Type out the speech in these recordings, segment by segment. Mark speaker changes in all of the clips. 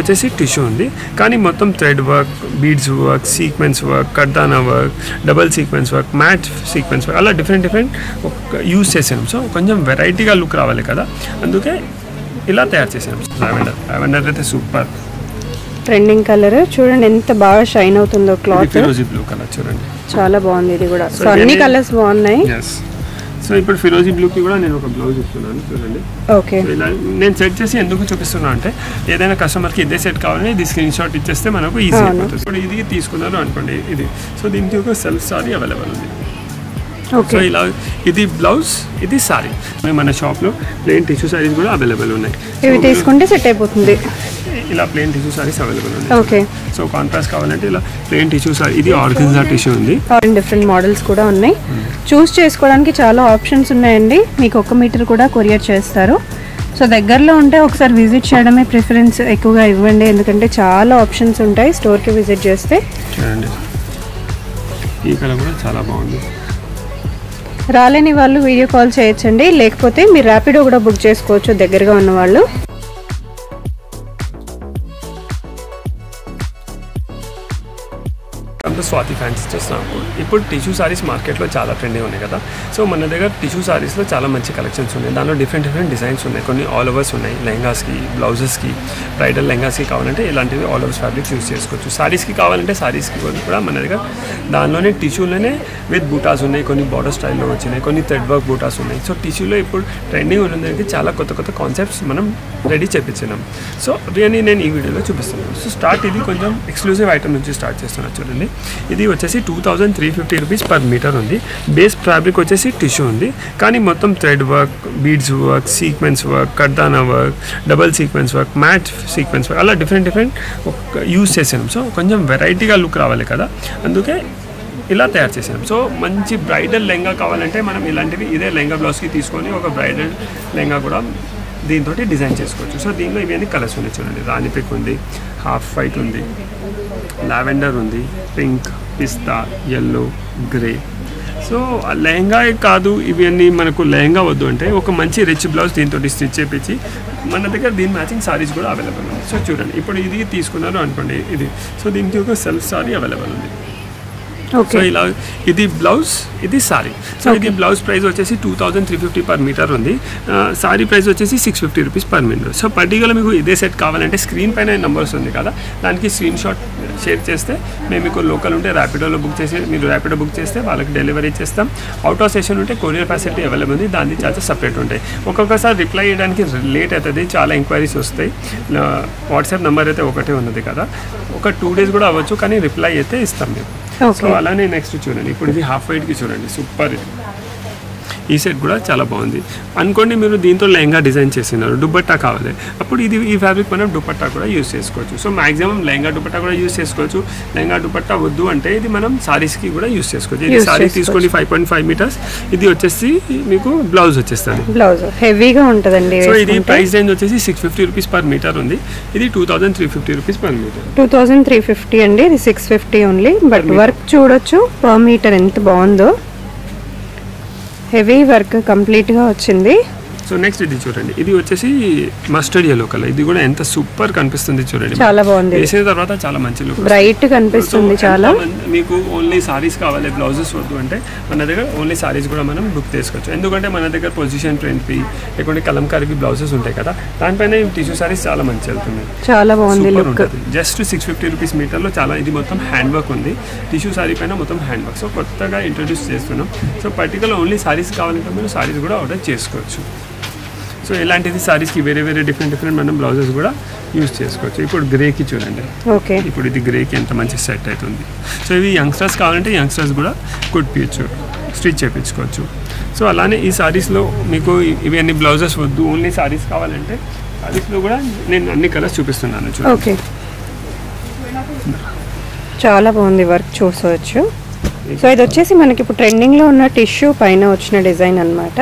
Speaker 1: వచ్చేసి టిష్యూ ఉంది, కానీ మొత్తం thread work, beads work, sequence work, కర్దానా work, double sequence work, matte sequence work, అలా డిఫరెంట్ యూస్ చేసాం. సో కొంచెం వెరైటీగా లుక్ రావాలి కదా, అందుకే ఇలా తయారు చేసాం. లావెండర్ అయితే సూపర్
Speaker 2: ట్రెండింగ్ కలర్. చూడండి ఎంత బాగా షైన్ అవుతుందో క్లాత్.
Speaker 1: ఫిరోజీ బ్లూ కలర్ చూడండి,
Speaker 2: చాలా బాగుంది ఇది కూడా. సో అన్ని కలర్స్ బాగున్నాయి.
Speaker 1: సో ఇప్పుడు ఫిరోజీ బ్లూకి కూడా నేను ఒక బ్లౌజ్ ఇస్తున్నాను చూడండి.
Speaker 2: ఓకే,
Speaker 1: ఇలా నేను సెట్ చేసి ఎందుకు చూపిస్తున్నా అంటే ఏదైనా కస్టమర్కి ఇదే సెట్ కావాలని ఇది స్క్రీన్ షాట్ ఇచ్చేస్తే మనకు ఈజీ అయిపోతుంది. ఇప్పుడు ఇది తీసుకున్నారు అనుకోండి ఇది, సో దీనికి ఒక సెల్ఫ్ సారీ అవైలబుల్ ఉంది. సో ఇలా ఇది బ్లౌజ్, ఇది సారీ. మన షాప్లో ప్లెయిన్ టిష్యూ సారీస్ కూడా అవైలబుల్ ఉన్నాయి.
Speaker 2: ఇవి తీసుకుంటే సెట్ అయిపోతుంది.
Speaker 1: ఇలా ప్లెయిన్ టిష్యూ సారీస్ అవైలబుల్ ఉన్నాయి.
Speaker 2: ఓకే,
Speaker 1: సో కాంట్రాస్ట్ కావాలంటే ఇలా ప్లెయిన్ టిష్యూ సారీ. ఇది ఆర్గన్జా టిష్యూ ఉంది.
Speaker 2: డిఫరెంట్ మోడల్స్ కూడా ఉన్నాయి. చూస్ చేసుకోవడానికి చాలా ఆప్షన్స్ ఉన్నాయండి. మీకు 1 మీటర్ కూడా కొరియర్ చేస్తారు. సో దగ్గరలో ఉంటే ఒకసారి విజిట్ చేయడమే ప్రిఫరెన్స్ ఎక్కువగా ఇవ్వండి, ఎందుకంటే చాలా ఆప్షన్స్ ఉంటాయి స్టోర్కి విజిట్ చేస్తే.
Speaker 1: చూడండి ఈ కలర్ కూడా చాలా బాగుంది.
Speaker 2: రాలేని వాళ్ళు వీడియో కాల్ చేయొచ్చండి, లేకపోతే మీరు ర్యాపిడో కూడా బుక్ చేసుకోవచ్చు దగ్గరగా ఉన్న వాళ్ళు.
Speaker 1: స్వాతి ఫ్యాన్సీ చేస్తున్నాము. ఇప్పుడు టిష్యూ సారీస్ మార్కెట్లో చాలా ట్రెండింగ్ ఉన్నాయి కదా. సో మన దగ్గర టిష్యూ సారీస్లో చాలా మంచి కలెక్షన్స్ ఉన్నాయి. దానిలో డిఫరెంట్ డిజైన్స్ ఉన్నాయి. కొన్ని ఆల్ ఓవర్స్ ఉన్నాయి. లెహంగాస్కి, బ్లౌజెస్కి, బ్రైడల్ లెహంగాస్కి కావాలంటే ఇలాంటివి ఆల్ ఓవర్స్ ఫ్యాబ్రిక్స్ యూస్ చేసుకోవచ్చు. సారీస్కి కావాలంటే సారీస్కి కూడా మన దగ్గర దానిలోనే టిష్యూలోనే విత్ బూటాస్ ఉన్నాయి. కొన్ని బార్డర్ స్టైల్లో వచ్చినాయి, కొన్ని థ్రెడ్ వర్క్ బూటాస్ ఉన్నాయి. సో టిష్యూలో ఇప్పుడు ట్రెండింగ్ ఉన్నదానికి చాలా కొత్త కాన్సెప్ట్స్ మనం రెడీ చేపించినాం. సో ఇవన్నీ నేను ఈ వీడియోలో చూపిస్తున్నాను. సో ఇది కొంచెం ఎక్స్క్లూజివ్ ఐటమ్ నుంచి స్టార్ట్ చేస్తున్నాను చూడండి. ఇది వచ్చేసి 2350 రూపీస్ పర్ మీటర్ ఉంది. బేస్ ఫ్యాబ్రిక్ వచ్చేసి టిష్యూ ఉంది, కానీ మొత్తం thread work, beads work, sequence work, కర్దానా work, double sequence work, matte sequence work, అలా డిఫరెంట్ యూస్ చేసాం. సో కొంచెం వెరైటీగా లుక్ రావాలి కదా, అందుకే ఇలా తయారు చేసాం. సో మంచి బ్రైడల్ లెహంగా కావాలంటే మనం ఇలాంటివి ఇదే లెహంగా బ్లౌజ్కి తీసుకొని ఒక బ్రైడల్ లెహంగా కూడా దీంతో డిజైన్ చేసుకోవచ్చు. సో దీనిలో ఇవన్నీ కలర్స్ ఉన్నాయి చూడండి. రాణి పిక్ ఉంది, హాఫ్ వైట్ ఉంది, లావెండర్ ఉంది, పింక్, పిస్తా, ఎల్లో, గ్రే. సో లెహంగా కాదు, ఇవన్నీ మనకు లెహంగా వద్దు అంటే ఒక మంచి రిచ్ బ్లౌజ్ దీంతో స్టిచ్ చేపించి మన దగ్గర దీని మ్యాచింగ్ సారీస్ కూడా అవైలబుల్ ఉంది. సో చూడండి ఇప్పుడు ఇది తీసుకున్నారు అనుకోండి ఇది, సో దీనికి ఒక సెల్ఫ్ సారీ అవైలబుల్ ఉంది. సో ఇలా ఇది బ్లౌజ్, ఇది సారీ. సో ఇది బ్లౌజ్ ప్రైస్ వచ్చేసి 2350 పర్ మీటర్ ఉంది. సారీ ప్రైస్ వచ్చేసి 650 rupees per metre. So particular మీకు ఇదే సెట్ కావాలంటే స్క్రీన్ పైన నెంబర్స్ ఉంది కదా, దానికి స్క్రీన్ షాట్ షేర్ చేస్తే మేము మీకు లోకల్ ఉంటే ర్యాపిడోలో బుక్ చేసి మీరు ర్యాపిడో బుక్ చేస్తే వాళ్ళకి డెలివరీ చేస్తాం. అవుట్ ఆఫ్ స్టేషన్ ఉంటే కొరియర్ ఫెసిలిటీ అవైలబుల్ ఉంది, దాని చార్జెస్ సపరేట్ ఉంటాయి. ఒక్కొక్కసారి రిప్లై చేయడానికి లేట్ అవుతుంది, చాలా ఎంక్వైరీస్ వస్తాయి. వాట్సాప్ నెంబర్ అయితే ఒకటే ఉన్నది కదా, ఒక 2 days కూడా అవ్వచ్చు, కానీ రిప్లై అయితే ఇస్తాం మేము. సో అలానే నెక్స్ట్ చూడండి, ఇప్పుడు ఇది హాఫ్ వైట్కి చూడండి, సూపర్. ఈ సెట్ కూడా చాలా బాగుంది అనుకోండి. మీరు దీంతో లెహంగా డిజైన్ చేసినారు, దుపట్టా కావాలి, అప్పుడు ఇది ఈ ఫ్యాబ్రిక్ మనం దుపట్టా కూడా యూస్ చేసుకోవచ్చు. సో మాక్సిమం లెహంగా దుపట్టా కూడా యూస్ చేసుకోవచ్చు. లెహంగా దుపట్టా వద్దు అంటే ఇది మనం సారీస్కి కూడా యూస్ చేసుకోవచ్చు. ఇది సారీ తీసుకోండి 5.5 మీటర్స్. ఇది వచ్చేసి మీకు బ్లౌజ్ వచ్చేస్తుంది,
Speaker 2: బ్లౌజ్ హెవీగా ఉంటుందండి.
Speaker 1: సో ఇది ప్రైస్ రేంజ్ వచ్చేసి 650 రూపీస్ పర్ మీటర్ ఉంది. ఇది 2350 రూపీస్ పర్ మీటర్.
Speaker 2: 2350 అండి, ఇది 650 ఓన్లీ. బట్ వర్క్ చూడొచ్చు పర్ మీటర్ ఎంత బాగుందో, హెవీ వర్క్ కంప్లీట్గా వచ్చింది.
Speaker 1: సో నెక్స్ట్ ఇది చూడండి, ఇది వచ్చేసి మస్టర్డ్ ఎల్లో కలర్. ఇది కూడా ఎంత సూపర్ కనిపిస్తుంది చూడండి,
Speaker 2: చాలా బాగుంది.
Speaker 1: వేసిన తర్వాత చాలా మంచి లుక్,
Speaker 2: బ్రైట్ కనిపిస్తుంది చాలా.
Speaker 1: మీకు ఓన్లీ సారీస్ కావాలి, బ్లౌజెస్ వద్దు అంటే మన దగ్గర ఓన్లీ సారీస్ కూడా మనం బుక్ చేసుకోవచ్చు. ఎందుకంటే మన దగ్గర పొజిషన్ ప్రింట్వి లేకుంటే కలంకారీవి బ్లౌజెస్ ఉంటాయి కదా, దానిపైన టిష్యూ సారీస్ చాలా మంచి వెళ్తుంది,
Speaker 2: చాలా బాగుంది లుక్.
Speaker 1: జస్ట్ 650 రూపీస్ మీటర్లో చాలా. ఇది మొత్తం హ్యాండ్ వర్క్ ఉంది, టిష్యూ సారీ పైన మొత్తం హ్యాండ్ వర్క్. సో కొత్తగా ఇంట్రొడ్యూస్ చేస్తున్నాం. సో పర్టికులర్ ఓన్లీ సారీస్ కావాలంటే మీరు సారీస్ కూడా ఆర్డర్ చేసుకోవచ్చు. సో ఇలాంటిది సారీస్కి వేరే డిఫరెంట్ మనం బ్లౌజెస్ కూడా యూస్ చేసుకోవచ్చు. ఇప్పుడు గ్రేకి చూడండి,
Speaker 2: ఓకే,
Speaker 1: ఇప్పుడు ఇది గ్రేకి ఎంత మంచి సెట్ అవుతుంది. సో ఇవి యంగ్స్టర్స్ కావాలంటే యంగ్స్టర్స్ కూడా కుట్టించు, స్టిచ్ చేయించుకోవచ్చు. సో అలానే ఈ సారీస్లో మీకు ఇవి అన్ని బ్లౌజెస్ వద్దు, ఓన్లీ సారీస్ కావాలంటే సారీస్లో కూడా నేను అన్ని కలర్స్ చూపిస్తున్నాను చూడండి.
Speaker 2: ఓకే, చాలా బాగుంది వర్క్ చూసుకోవచ్చు. సో ఇది వచ్చేసి మనకి ఇప్పుడు ట్రెండింగ్లో ఉన్న టిష్యూ పైన వచ్చిన డిజైన్ అనమాట.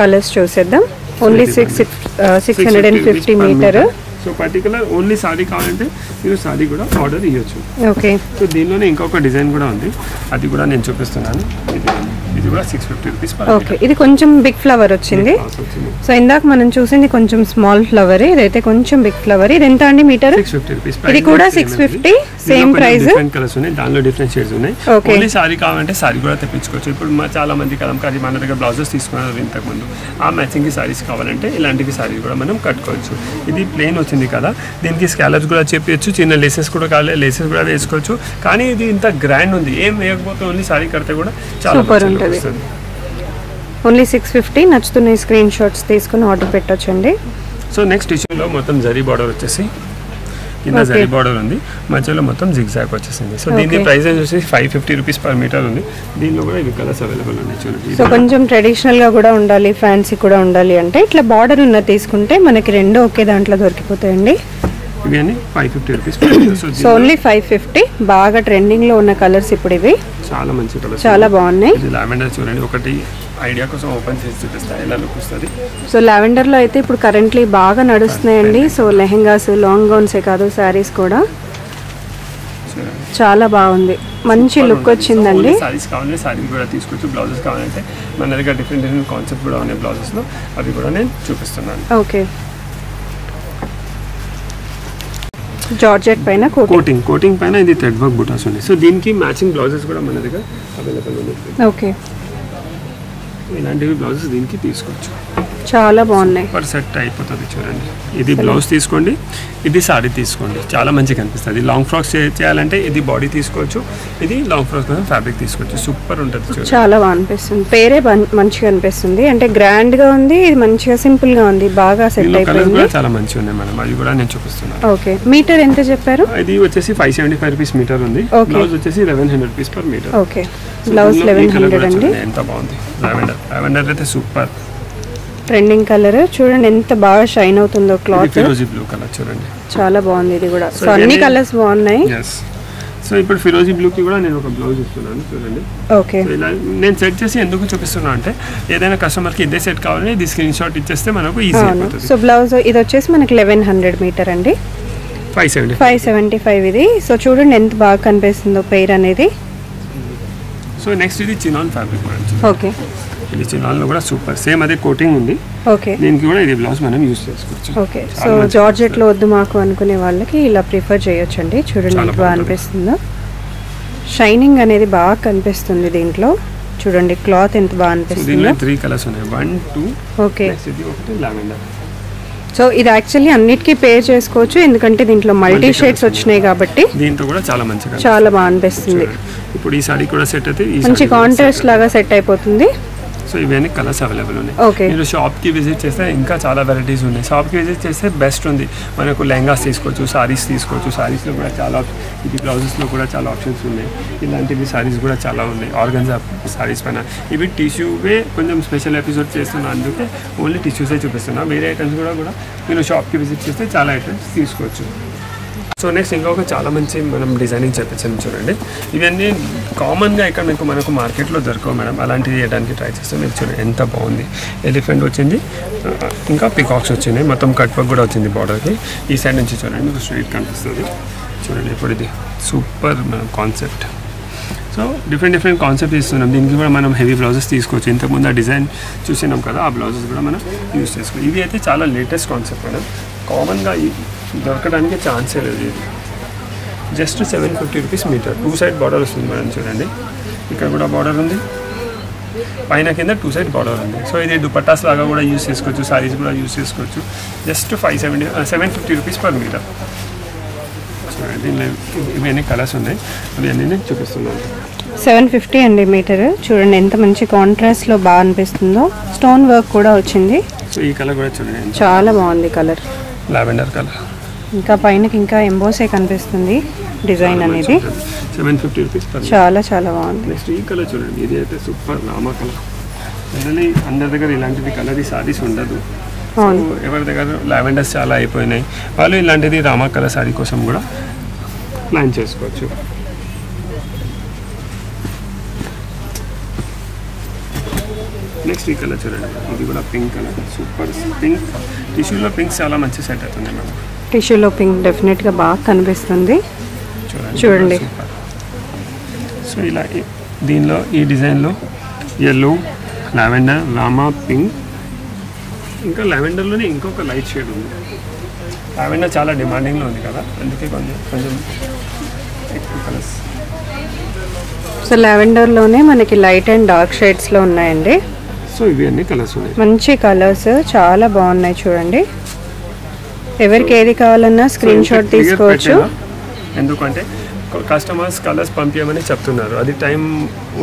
Speaker 2: కలర్స్ చూసేద్దాం. Only 650 metre.
Speaker 1: So particular only sari కావాలంటే మీరు సారీ కూడా ఆర్డర్ ఇవ్వచ్చు.
Speaker 2: ఓకే.
Speaker 1: సో దీనిలోనే ఇంకొక డిజైన్ కూడా ఉంది, అది కూడా నేను చూపిస్తున్నాను. ఇది కూడా 650 రూపీస్.
Speaker 2: ఓకే, ఇది కొంచెం బిగ్ ఫ్లవర్ వచ్చింది. సో ఇందాక మనం చూసింది కొంచెం స్మాల్ ఫ్లవర్, ఇదైతే కొంచెం బిగ్ ఫ్లవర్. ఇది ఎంత అండి మీటర్?
Speaker 1: 650 రూపీస్.
Speaker 2: ఇది కూడా 650, సేమ్ ప్రైస్.
Speaker 1: డిఫరెంట్ కలర్స్ ఉన్నాయి, దానిలో డిఫరెంట్ షేడ్స్ ఉన్నాయి. ఓన్లీ సారీ కావాలంటే సారీ కూడా తెప్పించుకోవచ్చు. ఇప్పుడు చాలా మంది కలంకారీ మన దగ్గర బ్లౌజెస్ తీసుకున్నారు ఇంతకుముందు, ఆ మ్యాచింగ్ సారీస్ కావాలంటే ఇలాంటివి సారీస్ కూడా మనం కట్టుకోవచ్చు. ఇది ప్లెయిన్ వచ్చింది కదా, దీనికి స్కాలర్స్ కూడా చెప్పచ్చు, చిన్న లేసెస్ కూడా కావాలి, లేసెస్ కూడా వేసుకోవచ్చు. కానీ ఇది ఇంత గ్రాండ్ ఉంది, ఏం వేయకపోతే ఓన్లీ సారీ కడితే కూడా చాలా
Speaker 2: సూపర్ ఉంటుంది. ఓన్లీ 650. నచ్చుతున్న స్క్రీన్ షాట్స్ తీసుకుని ఆర్డర్ పెట్టొచ్చండి.
Speaker 1: సో నెక్స్ట్ టిష్యూలో మొత్తం జరీ బార్డర్ వచ్చేసి కింద జరీ బార్డర్ ఉంది, మధ్యలో మొత్తం జిగ్జాగ్ వచ్చేసింది. సో దీని ప్రైస్ వచ్చేసి 550 రూపీస్ పర్ మీటర్ ఉంది. దీనిలో కూడా ఇవి కలర్స్ అవైలబుల్ ఉన్నాయి చూడండి.
Speaker 2: సో కొంచెం ట్రెడిషనల్గా కూడా ఉండాలి, ఫ్యాన్సీ కూడా ఉండాలి అంటే ఇట్లా బార్డర్ ఉన్న తీసుకుంటే మనకి రెండు ఒకే దాంట్లో దొరికిపోతాయండి.
Speaker 1: ఇవి అన్ని 550 రూపీస్.
Speaker 2: So only 550. బాగా ట్రెండింగ్లో ఉన్న కలర్స్ ఇప్పుడు ఇవి,
Speaker 1: చాలా మంచి కలర్స్, చాలా
Speaker 2: బాగున్నాయి.
Speaker 1: ఇది లావెండర్ చూడండి, ఒకటి ఐడియా కోసం ఓపెన్ చేసి చూపిస్తా ఎలా లుక్ వస్తుంది.
Speaker 2: సో లావెండర్లో అయితే ఇప్పుడు కరెంట్లీ బాగా నడుస్తున్నాయండి. సో లెహెంగాస్, లాంగ్ గౌన్సే కాదు, శారీస్ కూడా చాలా బాగుంది, మంచి లుక్ వచ్చిందండి.
Speaker 1: సారీస్ కావాలంటే సారీస్ కూడా తీసుకోవచ్చు, బ్లౌజెస్ కావాలంటే మన దగ్గర డిఫరెంట్ కాన్సెప్ట్ కూడా ఉన్నాయి బ్లౌజెస్లో, అవి కూడా నేను చూపిస్తున్నాను.
Speaker 2: ఓకే. జార్జెట్ పైన
Speaker 1: కోటింగ్ పైన ఇది థ్రెడ్ వర్క్ బుటాస్ ఉన్నాయి. సో దీనికి మ్యాచింగ్ బ్లౌజెస్ కూడా మన దగ్గర అవైలబుల్ ఉన్నాయి.
Speaker 2: ఓకే,
Speaker 1: ఇలాంటివి బ్లౌజెస్ దీనికి తీసుకోవచ్చు,
Speaker 2: చాలా బాగున్నాయి.
Speaker 1: పర్ సెట్ అయిపోతుంది చూడండి. ఇది బ్లౌజ్ తీసుకోండి, ఇది సారీ తీసుకోండి, చాలా మంచిగా కనిపిస్తుంది. లాంగ్ ఫ్రాక్స్ చేయాలంటే ఇది బాడీ తీసుకోవచ్చు, ఇది లాంగ్ ఫ్రాక్స్ కోసం ఫ్యాబ్రిక్ తీసుకోవచ్చు, సూపర్ ఉంటుంది.
Speaker 2: చాలా బాగా అనిపిస్తుంది, పేరే మంచిగా అనిపిస్తుంది. అంటే గ్రాండ్ గా ఉంది, ఇది మంచిగా సింపుల్ గా ఉంది, బాగా సెట్ అయిపోయింది.
Speaker 1: చాలా మంచిగా ఉన్నాయి మేడం, అవి కూడా నేను చూపిస్తున్నాను.
Speaker 2: ఓకే, మీటర్ ఎంత చెప్పారు?
Speaker 1: ఇది వచ్చేసి 575 రూపీస్ మీటర్ ఉంది. బ్లౌజ్ వచ్చేసి 1100 rupees per metre.
Speaker 2: Okay, blouse 1100 అండి.
Speaker 1: ఎంత బాగుంది లావెండర్ అయితే సూపర్
Speaker 2: ట్రెండింగ్ కలర్. చూడండి ఎంత బాగా షైన్ అవుతుందో క్లాత్.
Speaker 1: ఫిరోజీ బ్లూ కలర్ చూడండి,
Speaker 2: చాలా బాగుంది ఇది కూడా. సో అన్ని కలర్స్ బాగున్నాయి.
Speaker 1: సో ఇప్పుడు ఫిరోజీ బ్లూ కి కూడా నేను ఒక బ్లౌజ్ ఇస్తున్నాను చూడండి.
Speaker 2: ఓకే,
Speaker 1: ఇలా నేను సెట్ చేసి ఎందుకు చూపిస్తున్నా అంటే ఏదైనా కస్టమర్ కి ఇదే సెట్ కావాలని ఇది స్క్రీన్ షాట్ ఇచ్చేస్తే మనకు ఈజీ అయిపోతుంది.
Speaker 2: సో బ్లౌజ్ ఇది వచ్చేసి మనకి 1100 మీటర్ అండి, 575 ఇది. సో చూడండి ఎంత బాగా కనిపిస్తుందో పెయిర్ అనేది.
Speaker 1: సో నెక్స్ట్ ఇది చినాన్ ఫ్యాబ్రిక్ మేడం.
Speaker 2: ఓకే,
Speaker 1: ఇది చినాన్లో కూడా సూపర్, సేమ్ అదే కోటింగ్ ఉంది.
Speaker 2: ఓకే,
Speaker 1: దీనికి కూడా ఇది బ్లౌజ్ మనం యూస్ చేసుకోవచ్చు.
Speaker 2: ఓకే, సో జార్జెట్లో వద్దు మాకు అనుకునే వాళ్ళకి ఇలా ప్రిఫర్ చేయొచ్చండి. చూడండి ఎంత బాగా అనిపిస్తుందో, షైనింగ్ అనేది బాగా కనిపిస్తుంది దీంట్లో. చూడండి క్లాత్ ఎంత బాగా అనిపిస్తుంది.
Speaker 1: దీనిలో 3 కలర్స్ ఉన్నాయి, 1 2.
Speaker 2: ఓకే,
Speaker 1: ఇది ఒకటి లావెండర్.
Speaker 2: సో ఇది యాక్చువల్లీ అన్నిటికీ పేర్ చేసుకోవచ్చు, ఎందుకంటే దీంట్లో మల్టీ షేడ్స్ వచ్చినాయి కాబట్టి.
Speaker 1: దీంతో కూడా చాలా మంచిగా,
Speaker 2: చాలా బాగా అనిపిస్తుంది.
Speaker 1: ఇప్పుడు ఈ సారీ కూడా సెట్ అయితే
Speaker 2: మంచి కాంట్రాస్ట్ లాగా సెట్ అయిపోతుంది.
Speaker 1: సో ఇవన్నీ కలర్స్ అవైలబుల్ ఉన్నాయి.
Speaker 2: ఓకే,
Speaker 1: మీరు షాప్కి విజిట్ చేస్తే ఇంకా చాలా వెరైటీస్ ఉన్నాయి. షాప్కి విజిట్ చేస్తే బెస్ట్ ఉంది, మనకు లెహంగాస్ తీసుకోవచ్చు, సారీస్ తీసుకోవచ్చు. సారీస్లో కూడా చాలా, ఇది బ్లౌజెస్లో కూడా చాలా ఆప్షన్స్ ఉన్నాయి. ఇలాంటివి సారీస్ కూడా చాలా ఉన్నాయి, ఆర్గన్జా సారీస్ పైన. ఇవి టిష్యూవే కొంచెం స్పెషల్ ఎపిసోడ్ చేస్తున్నా, అందుకే ఓన్లీ టిష్యూసే చూపిస్తున్నా. వేరే ఐటమ్స్ కూడా మీరు షాప్కి విజిట్ చేస్తే చాలా ఐటమ్స్ తీసుకోవచ్చు. సో నెక్స్ట్ ఇంకొక చాలా మంచి మనం డిజైనింగ్ చేపించాము చూడండి. ఇవన్నీ కామన్గా ఇక్కడ మనకు మార్కెట్లో దొరకవు మేడం, అలాంటివి చేయడానికి ట్రై చేస్తాం. మీరు చూడండి ఎంత బాగుంది, ఎలిఫెంట్ వచ్చింది, ఇంకా పికాక్స్ వచ్చినాయి, మొత్తం కట్ వర్క్ కూడా వచ్చింది బార్డర్కి. ఈ సైడ్ నుంచి చూడండి మీకు స్ట్రైట్ కనిపిస్తుంది చూడండి. ఇప్పుడు ఇది సూపర్ మనం కాన్సెప్ట్. సో డిఫరెంట్ కాన్సెప్ట్ ఇస్తున్నాం. దీనికి కూడా మనం హెవీ బ్లౌజెస్ తీసుకోవచ్చు. ఇంతకుముందు ఆ డిజైన్ చూసినాం కదా, ఆ బ్లౌజెస్ కూడా మనం యూజ్ చేసుకోవచ్చు. ఇవి అయితే చాలా లేటెస్ట్ కాన్సెప్ట్ మేడం, కామన్గా దొరకడానికి ఛాన్సే లేదు. ఇది just 750 rupees metre, 2 side border వస్తుంది మేడం. చూడండి ఇక్కడ కూడా బార్డర్ ఉంది, పైన కింద 2 సైడ్ బార్డర్ ఉంది. సో ఇది దుపట్టాస్ లాగా కూడా యూజ్ చేసుకోవచ్చు, సారీస్ కూడా యూజ్ చేసుకోవచ్చు. Just 750 rupees per metre. దీనిలో ఇవన్నీ కలర్స్ ఉన్నాయి, అవి అన్నీ నేను చూపిస్తున్నాను.
Speaker 2: 750 అండి మీటర్. చూడండి ఎంత మంచి కాంట్రాస్ట్లో బాగా అనిపిస్తుందో, స్టోన్ వర్క్ కూడా వచ్చింది.
Speaker 1: సో ఈ కలర్ కూడా చూడండి
Speaker 2: చాలా బాగుంది కలర్,
Speaker 1: లావెండర్ కలర్.
Speaker 2: ఇంకా పైనకి ఇంకా ఎంబోసే కనిపిస్తుంది డిజైన్ అనేది.
Speaker 1: 750 రూపీస్ పర్.
Speaker 2: చాలా బాగుంది.
Speaker 1: నెక్స్ట్ ఈ కలర్ చూడండి, ఇది అయితే సూపర్ రామా కలర్. అందరి దగ్గర ఇలాంటిది కలర్ ఈ సారీస్ ఉండదు. ఎవరి దగ్గర లావెండర్స్ చాలా అయిపోయినాయి, వాళ్ళు ఇలాంటిది రామా కలర్ సారీ కోసం కూడా ప్లాన్ చేసుకోవచ్చు. నెక్స్ట్ ఈ కలర్ చూడండి, ఇది కూడా పింక్ కలర్, సూపర్ పింక్. టిష్యూలో పింక్ చాలా మంచి సెట్ అవుతుంది మేడం.
Speaker 2: టిష్యూలో పింక్ డెఫినెట్గా బాగా కనిపిస్తుంది. చూడండి.
Speaker 1: సో ఇలా దీనిలో ఈ డిజైన్లో ఎల్లో, లావెండర్, రామా, పింక్, ఇంకా లావెండర్లోనే ఇంకొక లైట్ షేడ్ ఉంది. లావెండర్ చాలా డిమాండింగ్లో ఉంది కదా, అందుకే కొంచెం ఎక్కువ కలర్స్.
Speaker 2: సో లావెండర్లోనే మనకి లైట్ అండ్ డార్క్ షేడ్స్లో ఉన్నాయండి.
Speaker 1: సో ఇవి అన్ని కలర్స్ ఉన్నాయి,
Speaker 2: మంచి కలర్స్, చాలా బాగున్నాయి చూడండి. ఎవరికి ఏది కావాలన్నా స్క్రీన్ షాట్ తీసుకోవచ్చు.
Speaker 1: ఎందుకంటే కస్టమర్స్ కలర్స్ పంపించమని చెప్తున్నారు, అది టైం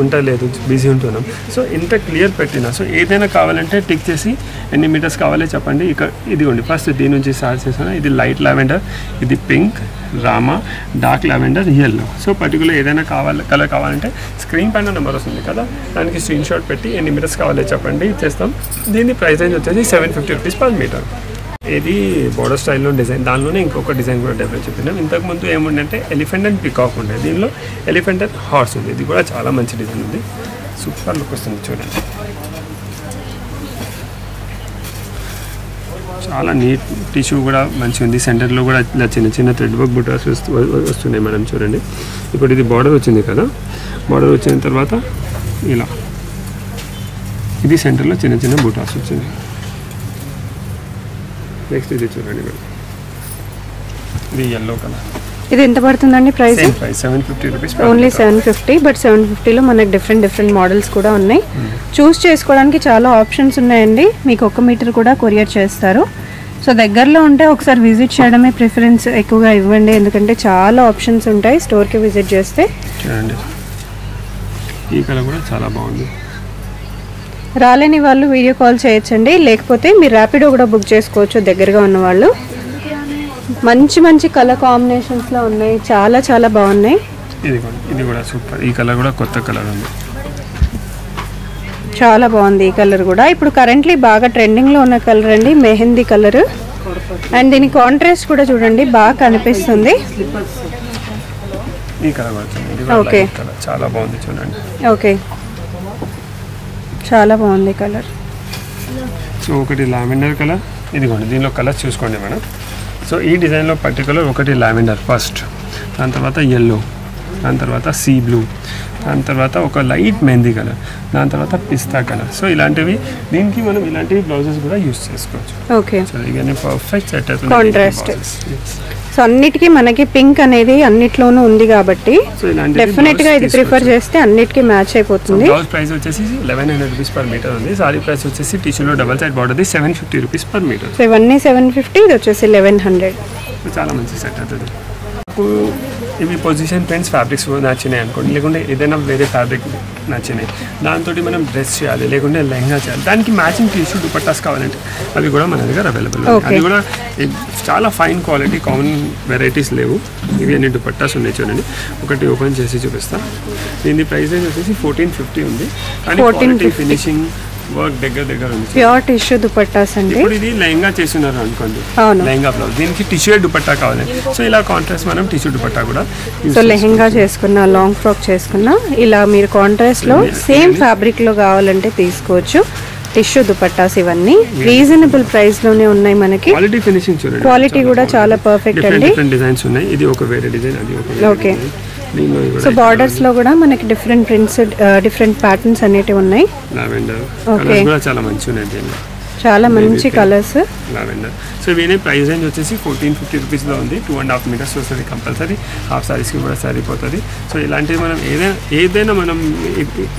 Speaker 1: ఉండలేదు, బిజీ ఉంటున్నాం. సో ఇంత క్లియర్ పెట్టినా, సో ఏదైనా కావాలంటే టిక్ చేసి ఎన్ని మీటర్స్ కావాలో చెప్పండి. ఇక ఇదిగోండి, ఫస్ట్ దీని నుంచి స్టార్ట్ చేస్తాను. ఇది లైట్ లావెండర్, ఇది pink, Rama, dark lavender, yellow. So particular ఏదైనా కలర్ కావాలంటే స్క్రీన్ పైన నెంబర్ వస్తుంది కదా, దానికి స్క్రీన్ షాట్ పెట్టి ఎన్ని మీటర్స్ కావాలో చెప్పండి, చేస్తాం. దీని ప్రైస్ రేంజ్ వచ్చేసి 750 రూపీస్ పర్ మీటర్. ఇది బోర్డర్ స్టైల్లో డిజైన్, దానిలోనే ఇంకొక డిజైన్ కూడా డెవలప్ చెప్పినాం. ఇంతకుముందు ఏముందంటే ఎలిఫెంట్ అండ్ పికాక్ ఉండే, దీనిలో ఎలిఫెంట్ అండ్ హార్స్ ఉంది. ఇది కూడా చాలా మంచి డిజైన్ ఉంది, సూపర్ లుక్ వస్తుంది చూడండి. చాలా నీట్ టిష్యూ కూడా మంచిగా ఉంది. సెంటర్లో కూడా ఇలా చిన్న చిన్న థ్రెడ్ వర్క్ బుటాస్ వస్తున్నాయి మనం చూడండి. ఇప్పుడు ఇది బార్డర్ వచ్చింది కదా, బార్డర్ వచ్చిన తర్వాత ఇలా ఇది సెంటర్లో చిన్న చిన్న బుటాస్ వచ్చింది. నెక్స్ట్ ఇది చూడండి మేడం, ఇది ఎల్లో కలర్.
Speaker 2: ఇది ఎంత పడుతుందండి ప్రైస్?
Speaker 1: 750 రూపీస్.
Speaker 2: ఓన్లీ 750. బట్ 750లో మనకి డిఫరెంట్ మోడల్స్ కూడా ఉన్నాయి. చూస్ చేసుకోవడానికి చాలా ఆప్షన్స్ ఉన్నాయండి. మీకు 1 మీటర్ కూడా కొరియర్ చేస్తారు. సో దగ్గరలో ఉంటే ఒకసారి విజిట్ చేయడమే ప్రిఫరెన్స్ ఎక్కువగా ఇవ్వండి, ఎందుకంటే చాలా ఆప్షన్స్ ఉంటాయి స్టోర్కి విజిట్ చేస్తే.
Speaker 1: చూడండి, ఈ కలర్ కూడా చాలా బాగుంది.
Speaker 2: రాలేని వాళ్ళు వీడియో కాల్ చేయొచ్చండి, లేకపోతే మీరు ర్యాపిడో కూడా బుక్ చేసుకోవచ్చు దగ్గరగా ఉన్న వాళ్ళు. మంచి కలర్ కాంబినేషన్స్లో ఉన్నాయి, చాలా బాగున్నాయి.
Speaker 1: ఇది కూడా సూపర్, ఈ కలర్ కూడా కొత్త కలర్ ఉంది,
Speaker 2: చాలా బాగుంది. ఈ కలర్ కూడా ఇప్పుడు కరెంట్లీ బాగా ట్రెండింగ్లో ఉన్న కలర్ అండి, మెహందీ కలర్. అండ్ దీని కాంట్రాస్ట్ కూడా చూడండి, బాగా కనిపిస్తుంది.
Speaker 1: ఈ కలర్ ఓకే, చాలా బాగుంది చూడండి.
Speaker 2: ఓకే, చాలా బాగుంది కలర్.
Speaker 1: సో ఒకటి లావెండర్ కలర్, ఇదిగోండి దీనిలో కలర్స్ చూసుకోండి మేడం. సో ఈ డిజైన్లో పర్టికులర్ ఒకటి లావెండర్ ఫస్ట్, దాని తర్వాత ఎల్లో, దాని తర్వాత సీ బ్లూ, దాని తర్వాత ఒక లైట్ మెహందీ కలర్, దాని తర్వాత పిస్తా కలర్. సో ఇలాంటివి, దీనికి మనం ఇలాంటివి బ్లౌజెస్ కూడా యూస్ చేసుకోవచ్చు.
Speaker 2: ఓకే,
Speaker 1: సో ఇవన్నీ పర్ఫెక్ట్ సెట్ అవుతుంది,
Speaker 2: కాంట్రాస్ట్. సో అన్నిటికీ మనకి పింక్ అనేది అన్నిట్లోనూ ఉంది కాబట్టి డెఫినెట్గా ఇది ప్రిఫర్ చేస్తే అన్నిటికీ మ్యాచ్ అయిపోతుంది.
Speaker 1: బ్లౌజ్ ప్రైస్ వచ్చేసి 1100 రూపీస్ పర్ మీటర్ ఉంది. సారీ ప్రైస్ వచ్చేసి టిష్యూలో డబల్ సైడ్ బార్డర్ది 750 రూపీస్ పర్ మీటర్.
Speaker 2: సో ఇవన్నీ 750, ఇది వచ్చేసి 1100.
Speaker 1: చాలా మంచి సెట్ అవుతుంది. ఇవి పొజిషన్ ప్రింట్స్ ఫ్యాబ్రిక్స్ నచ్చినాయి అనుకోండి, లేకుంటే ఏదైనా వేరే ఫ్యాబ్రిక్ నచ్చినాయి, దాంతో మనం డ్రెస్ చేయాలి, లేకుంటే లెహంగా చేయాలి, దానికి మ్యాచింగ్ టిష్యూ దుపట్టాస్ కావాలంటే అవి కూడా మన దగ్గర అవైలబుల్ ఉంది. అది కూడా చాలా ఫైన్ క్వాలిటీ, కామన్ వెరైటీస్ లేవు. ఇవి అన్ని దుపట్టాస్ ఉన్నాయి చూడండి. ఒకటి ఓపెన్ చేసి చూపిస్తాను. దీని ప్రైస్ వచ్చేసి 1450 ఉంది, కానీ క్వాలిటీ ఫినిషింగ్ వర్క్ దగ్గర ఉంది.
Speaker 2: ప్యూర్ టిష్యూ దుపట్టాస్ అండి.
Speaker 1: ఇప్పుడు ఇది లెహంగా చేస్తున్నారు అనుకోండి, లెహంగా బ్లౌజ్, దీనికి టిష్యూ దుపట్టా కావాలి. సో ఇలా కాంట్రాస్ట్ మనం టిష్యూ దుపట్టా కూడా,
Speaker 2: సో లెహంగా చేసుకున్నా, లాంగ్ ఫ్రాక్ చేసుకున్నా, ఇలా మీరు కాంట్రాస్ట్ లో సేమ్ ఫ్యాబ్రిక్ లో కావాలంటే తీసుకోవచ్చు. టిష్యూ దుపట్టాస్ ఇవన్నీ రీజనబుల్ ప్రైస్ లోనే ఉన్నాయి మనకి.
Speaker 1: క్వాలిటీ ఫినిషింగ్ చూడండి,
Speaker 2: క్వాలిటీ కూడా చాలా పర్ఫెక్ట్ అండి.
Speaker 1: డిఫరెంట్ డిజైన్స్ ఉన్నాయి, ఇది ఒక వేరే డిజైన్, అది ఒక వేరే.
Speaker 2: ఓకే, సో బార్డర్స్ లో కూడా మనకి డిఫరెంట్ ప్రింట్స్, డిఫరెంట్ ప్యాటర్న్స్ అనేటివి ఉన్నాయి.
Speaker 1: లావెండర్ కలర్స్ కూడా చాలా మంచి ఉన్నాయి దీనిలో,
Speaker 2: చాలా మంచి కలర్స్.
Speaker 1: లావెండర్. సో వీనే ప్రైస్ రేంజ్ వచ్చేసి 1450 రూపీస్లో ఉంది. 2.5 మీటర్స్ వస్తుంది కంపల్సరీ, హాఫ్ సారీస్కి కూడా సరిపోతుంది. సో ఇలాంటివి మనం ఏదైనా మనం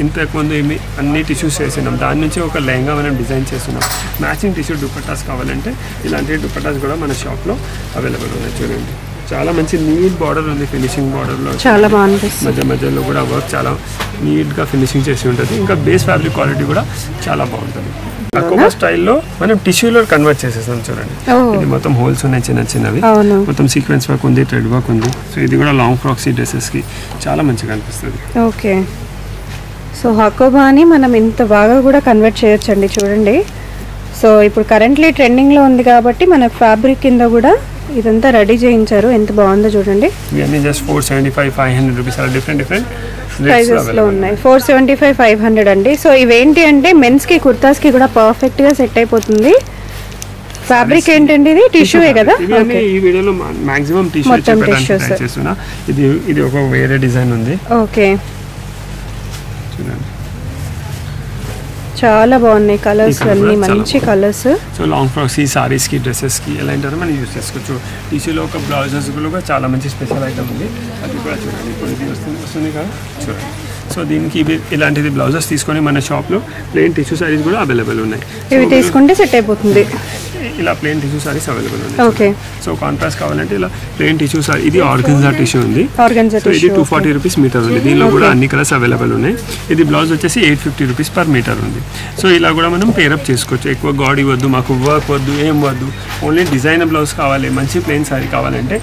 Speaker 1: ఇంతకుముందు అన్ని టిష్యూస్ చేసినాం, దాని నుంచి ఒక లెహంగా మనం డిజైన్ చేస్తున్నాం. మ్యాచింగ్ టిష్యూ దుపట్టాస్ కావాలంటే ఇలాంటి దుపట్టాస్ కూడా మన షాప్లో అవైలబుల్ ఉన్నాయి. చూడండి, చాలా మంచి నీట్ బార్డర్ ఉంది, ఫినిషింగ్ బార్డర్లో
Speaker 2: చాలా బాగుంది.
Speaker 1: మధ్యలో కూడా వర్క్ చాలా నీట్గా ఫినిషింగ్ చేసి ఉంటుంది. ఇంకా బేస్ ఫ్యాబ్రిక్ క్వాలిటీ కూడా చాలా బాగుంటుంది. అకోబా స్టైల్లో మనం టిష్యూలో కన్వర్ట్ చేసేసాం చూడండి. ఇది మొత్తం హోల్స్ ఉన్నాయి చిన్నవి, మొత్తం సీక్వెన్స్ వర్క్ ఉంది, థ్రెడ్ వర్క్ ఉంది. సో ఇది కూడా లాంగ్ ఫ్రాక్స్ డ్రెస్సెస్కి చాలా మంచిగా అనిపిస్తుంది.
Speaker 2: ఓకే, సో హకోబాని మనం ఇంత బాగా కూడా కన్వర్ట్ చేయొచ్చండి చూడండి. సో ఇప్పుడు కరెంట్లీ ట్రెండింగ్లో ఉంది కాబట్టి మన ఫ్యాబ్రిక్ కింద కూడా ఇదంతా రెడీ చేయించారు, ఎంత బాగుందో చూడండి.
Speaker 1: ఇవన్నీ జస్ట్ 475, 500 రూపీస్ అలా డిఫరెంట్
Speaker 2: ప్రైజెస్లో ఉన్నాయి. 475, 500 అండి. సో ఇవేంటి అంటే మెన్స్కి, కుర్తాస్కి కూడా పర్ఫెక్ట్గా సెట్ అయిపోతుంది. ఫ్యాబ్రిక్ ఏంటండి ఇది టిష్యూయే కదా
Speaker 1: ఇవన్నీ ఈ వీడియోలో మాక్సిమం టిష్యూ చెప్పడానికి ట్రై చేస్తున్నా ఇది ఒక వేరే డిజైన్ ఉంది
Speaker 2: ఓకే
Speaker 1: చూడండి
Speaker 2: చాలా బాగున్నాయి కలర్స్ అన్ని మంచి కలర్స్
Speaker 1: సో లాంగ్ ఫ్రాక్స్ ఈ సారీస్ కి డ్రెస్సెస్ కి ఎలాంటి మనం యూస్ చేసుకోవచ్చు టిష్యూలో ఒక బ్లౌజెస్ కూడా చాలా మంచి స్పెషల్ ఐటమ్ ఉంది అది కూడా చూడండి ఇప్పుడు ఇది వస్తుంది కదా చూడండి సో దీనికి ఇలాంటిది బ్లౌజెస్ తీసుకొని మన షాప్లో ప్లెయిన్ టిష్యూ సారీస్ కూడా అవైలబుల్ ఉన్నాయి
Speaker 2: ఇవి తీసుకుంటే సెట్ అయిపోతుంది
Speaker 1: ఇలా ప్లెయిన్ టిష్యూ సారీస్ అవైలబుల్ ఉన్నాయి
Speaker 2: ఓకే
Speaker 1: సో కాంట్రాస్ట్ కావాలంటే ఇలా ప్లెయిన్ టిష్యూ సారీ ఇది ఆర్గన్జా టిష్యూ ఉంది సో ఇది 240 రూపీస్ మీటర్ ఉంది దీనిలో కూడా అన్ని కలర్స్ అవైలబుల్ ఉన్నాయి ఇది బ్లౌజ్ వచ్చేసి 850 రూపీస్ పర్ మీటర్ ఉంది సో ఇలా కూడా మనం పేరప్ చేసుకోవచ్చు ఎక్కువ గాడి వద్దు మాకు వర్క్ వద్దు ఏం వద్దు ఓన్లీ డిజైనర్ బ్లౌజ్ కావాలి మంచి ప్లెయిన్ సారీ కావాలంటే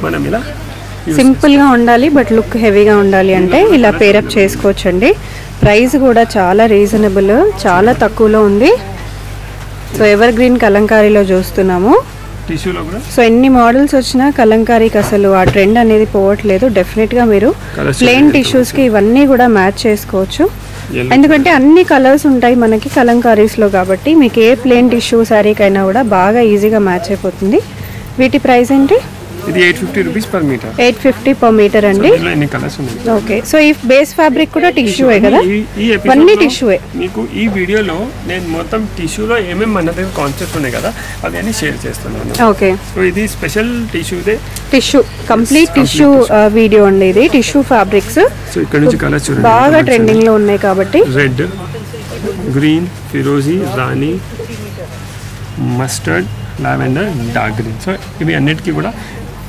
Speaker 1: మనం ఇలా
Speaker 2: సింపుల్గా ఉండాలి బట్ లుక్ హెవీగా ఉండాలి అంటే ఇలా పేరప్ చేసుకోవచ్చండి ప్రైస్ కూడా చాలా రీజనబుల్ చాలా తక్కువలో ఉంది సో ఎవర్ గ్రీన్ కలంకారీలో చూస్తున్నాము
Speaker 1: టిష్యూలో కూడా
Speaker 2: సో ఎన్ని మోడల్స్ వచ్చినా కలంకారీకి అసలు ఆ ట్రెండ్ అనేది పోవట్లేదు డెఫినెట్గా మీరు ప్లెయిన్ టిష్యూస్కి ఇవన్నీ కూడా మ్యాచ్ చేసుకోవచ్చు ఎందుకంటే అన్ని కలర్స్ ఉంటాయి మనకి కలంకారీస్లో కాబట్టి మీకు ఏ ప్లెయిన్ టిష్యూ శారీకైనా కూడా బాగా ఈజీగా మ్యాచ్ అయిపోతుంది వీటి ప్రైస్ ఏంటి
Speaker 1: ఇది 850 rupees per metre
Speaker 2: 850 per metre అండి
Speaker 1: ఎన్ని కలర్స్ ఉన్నాయి
Speaker 2: ఓకే సో ఈ బేస్ ఫ్యాబ్రిక్ కూడా టిష్యూయే కదా అన్ని టిష్యూయే
Speaker 1: మీకు ఈ వీడియోలో నేను మొత్తం టిష్యూలో ఏమేమి మన దగ్గర కాన్సెప్ట్ ఉన్నాయి కదా అవన్నీ షేర్ చేస్తున్నాను
Speaker 2: ఓకే
Speaker 1: సో ఇది స్పెషల్ టిష్యూదే
Speaker 2: టిష్యూ కంప్లీట్ టిష్యూ వీడియో అండి ఇది టిష్యూ ఫ్యాబ్రిక్స్
Speaker 1: సో ఇక్కడ నుంచి కలర్స్ చూడండి
Speaker 2: బాగా ట్రెండింగ్ లో ఉన్నాయి కాబట్టి
Speaker 1: రెడ్ గ్రీన్ ఫిరోజీ రాణి mustard lavender dark green so ఇవి అన్నిటికీ కూడా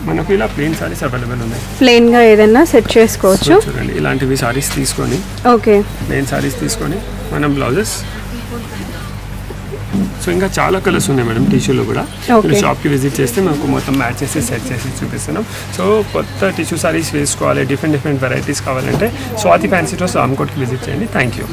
Speaker 1: మనకు ఇలా ప్లెయిన్ సారీస్ అవైలబుల్ ఉన్నాయి
Speaker 2: ప్లెయిన్ గా ఏదైనా సెట్ చేసుకోవచ్చు
Speaker 1: చూడండి ఇలాంటివి సారీస్ తీసుకొని
Speaker 2: ఓకే
Speaker 1: ప్లెయిన్ సారీస్ తీసుకొని మనం బ్లౌజెస్ సో ఇంకా చాలా కలర్స్ ఉన్నాయి మేడం టిష్యూలో కూడా మీరు షాప్కి విజిట్ చేస్తే మనకు మొత్తం మ్యాచ్ చేసి సెట్ చేసి చూపిస్తున్నాం సో కొత్త టిష్యూ సారీస్ వేసుకోవాలి డిఫరెంట్ వెరైటీస్ కావాలంటే స్వాతి ఫ్యాన్సీ స్టోర్స్ రామ్కోట్కి విజిట్ చేయండి థ్యాంక్ యూ